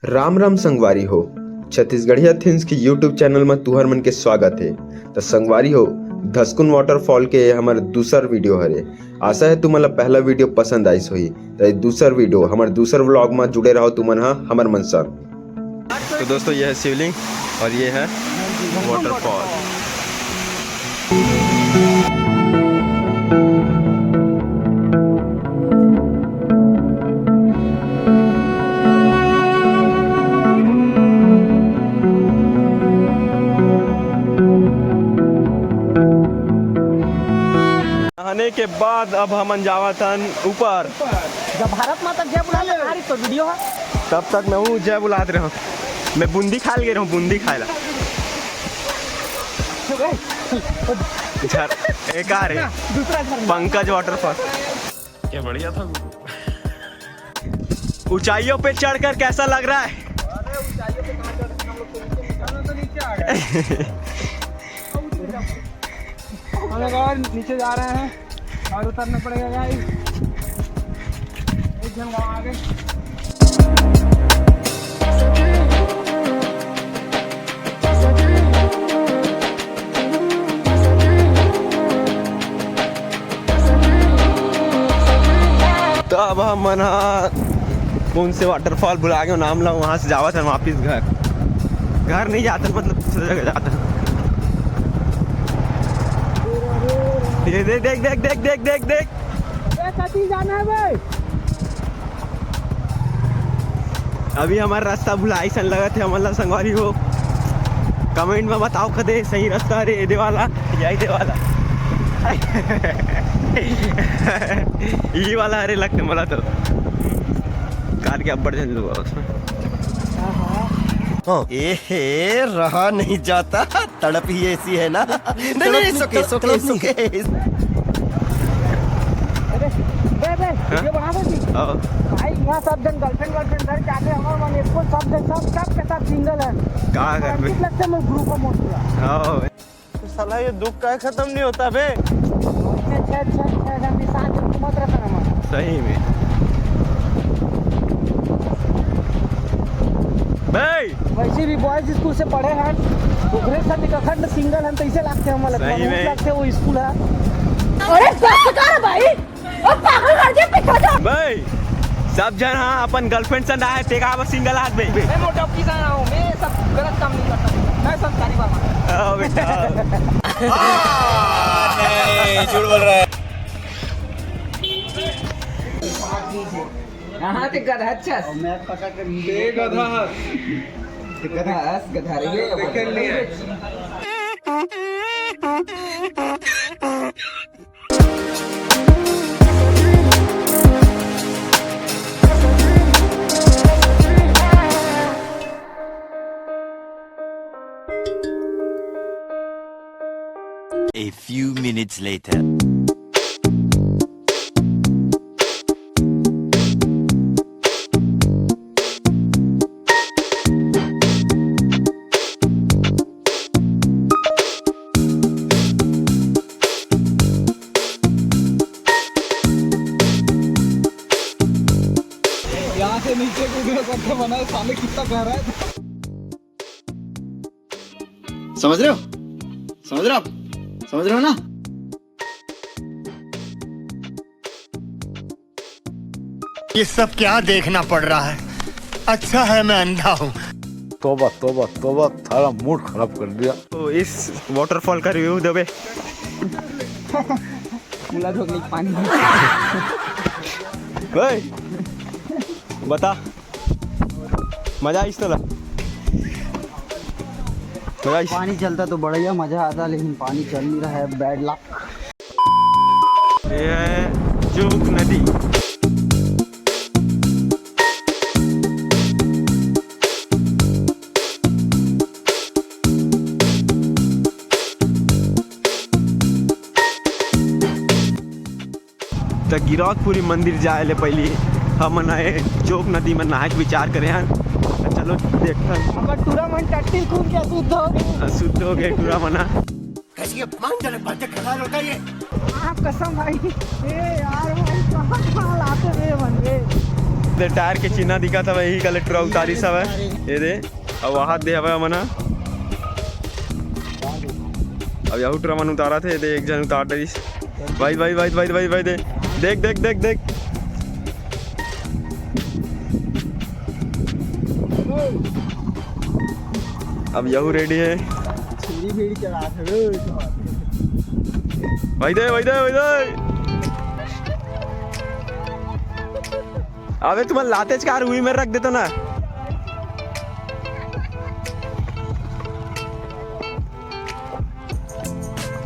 राम राम संगवारी हो। छत्तीसगढ़िया थिंग्स के यूट्यूब चैनल में तुहर मन के स्वागत है। तो संगवारी हो, धसकुन वाटरफॉल के हमार दूसर वीडियो हरे। आशा है तुमला पहला वीडियो पसंद आइस होही। तो दूसर वीडियो हमार दूसर व्लॉग में जुड़े रहो तुमन हा हमर मन संग। तो दोस्तों ये है शिवलिंग और ये है वाटरफॉल। नहाने के बाद अब हम जावत हन ऊपर। जब भारत माता जय बुला ले तो वीडियो है। तब तक मैं हूँ जय बुलात रहा हूँ। मैं बूंदी खा गया हूँ, बूंदी खाएला एक आ रहे दूसरा घर पंकज वाटरफॉल। क्या बढ़िया था। ऊंचाइयों पे चढ़कर कैसा लग रहा है? ऊंचाइयों पे कहां चढ़ हम लोग तो नीचे आ गए। हम लोग और नीचे जा रहे हैं और उतरना पड़ेगा गाइस। एक जन वहाँ आगे तो अब हम कौन से वाटरफॉल बुला गए नाम ला, वहाँ से जावा था वापिस घर नहीं जाता, मतलब दूसरी जगह जाता। देख देख देख देख देख देख देख देख कहीं जाना है भाई। अभी हमारा रास्ता भुलाई सन लगा थे। हमारा संगवारी हो कमेंट में बताओ कदे सही रास्ता अरे ये वाला या ये वाला ये वाला अरे लगते मला तो कार के अब्बर जन लोग उसमें। एहे रहा नहीं जाता, तड़प ही ऐसी है ना। नहीं सुके सुके सुके। वीडियो बना दो भाई। यहाँ सब जन गर्लफ्रेंड घर जाके हमारे मन इसको सब जन सब के साथ सिंगल है। कहाँ कर बे? लगता है मैं ग्रुप में मोड़ दिया। हां तो साला ये दुख का खत्म नहीं होता बे। छह जन साथ जन मत रहता ना सही में भाई। वैसे भी बॉयज स्कूल से पढ़े हैं उगरे सब निकखंड सिंगल हैं तो इसे लगते हैं हमारे सही में लगते वो स्कूल है। अरे कर भाई और पागल कर दिया पिछा जा भाई। सब जन हाँ अपन गर्लफ्रेंड से ना है तेगा बस सिंगल हाथ भाई। मैं मोटा किसान हूं, मैं सब गलत काम नहीं करता। मैं संस्कारी बाबा। ओ बेटा नहीं झूठ बोल रहा है। हां ते गधा अच्छा मैं पता कर ले गधा गधा रे देख लिए। A few minutes later. यहाँ से नीचे कूदने करके बना है, सामने कितना कह रहा है। समझ रहे हो? समझ रहे हो आप? समझ रहे हो ना? ये सब क्या देखना पड़ रहा है? अच्छा है मैं अंधा हूँ। तोबा तोबा तोबा, थारा मूड खराब कर दिया। तो इस वाटरफॉल का रिव्यू दे बे। मुला धोने पानी भाई बता मजा इस तरह पानी चलता तो बढ़िया मजा आता, लेकिन पानी चल नहीं रहा है। Bad luck. ये है जोग नदी। तो गिरौदपुरी मंदिर जाए ले पहले हम नए जोग नदी में नहाए के विचार करे हैं। चलो देखते हैं। टूरा मन टट्टी खूब क्या शुद्ध हो गए टूरा मना। कैसी अपमानजनक बातें कर रहा होता है ये। आप कसम भाई। ए यार भाई कहाँ लाते हुए बन गए। दे टायर के चिन्ह दिखा था वही कल ट्रक उतारी सब है ये दे अब वहाँ दे हवा मना अब यहू ट्रमन उतारा थे दे एक जन उतार दे भाई भाई भाई भाई भाई भाई दे देख देख देख देख अब यहू रेडी है भाई दे भाई दे भाई दे अबे तुम्हारे लातेज कार हुई में रख देता ना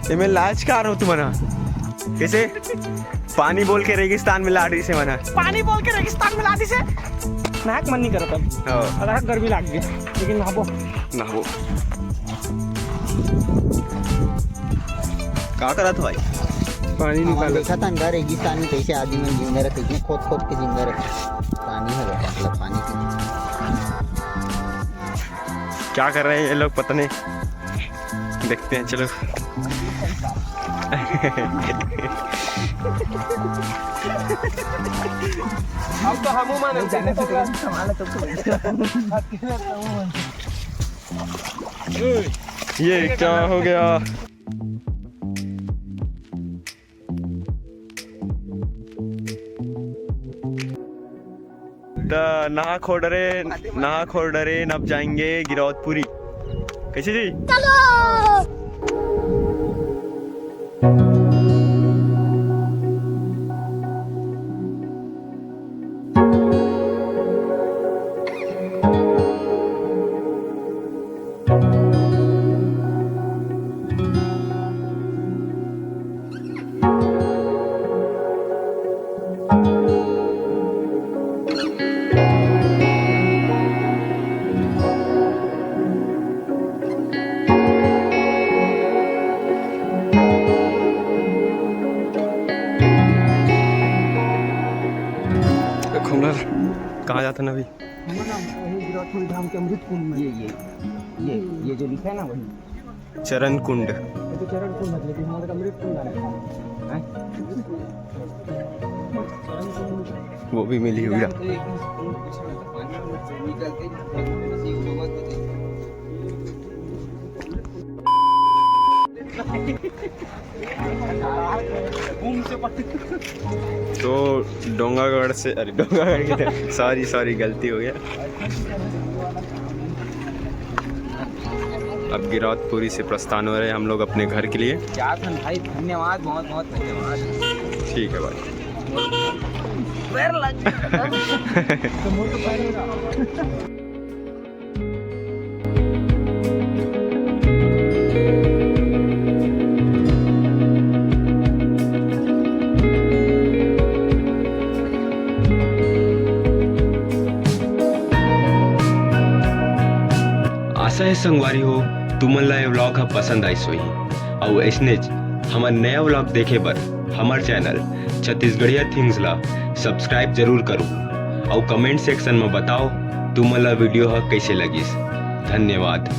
ये मैं लाज कार हो तुम्हारा कैसे पानी बोल के रेगिस्तान में लाड़ी से मना पानी बोल के रेगिस्तान में लादी से नाक मन नहीं करता अरे गर्मी लाग गई लेकिन ना वो क्या करा था भाई पानी निकाल देखा था अंदर रेगिस्तान में कैसे आदमी में जिंदा रखे इतने खोद खोद के जिंदा रखे पानी है मतलब पानी क्या कर रहे हैं ये लोग पता नहीं देखते हैं चलो अब तो हम माने जाने से ये क्या हो गया नहा खोड़ डरे नब जाएंगे गिरौदपुरी कैसे जी कहाँ जाता ना अभी गिरौदपुरी धाम के अमृत कुंड में ये जो लिखा है ना वही चरण कुंड ये तो चरण कुंड मतलब हमारा अमृत कुंड है वो भी मिली हुई तो डोंगागढ़ से अरे डोंगागढ़ सॉरी गलती हो गया अब गिरौदपुरी से प्रस्थान हो रहे हैं हम लोग अपने घर के लिए भाई धन्यवाद बहुत बहुत धन्यवाद ठीक है भाई आशा है संगवारी हो तुमन ये व्लॉग पसंद आई सोही और ऐसने हमार नया व्लॉग देखे बर हमार चैनल छत्तीसगढ़िया थिंग्स ला सब्सक्राइब जरूर करो और कमेंट सेक्शन में बताओ तुमन वीडियो कैसे लगिस धन्यवाद।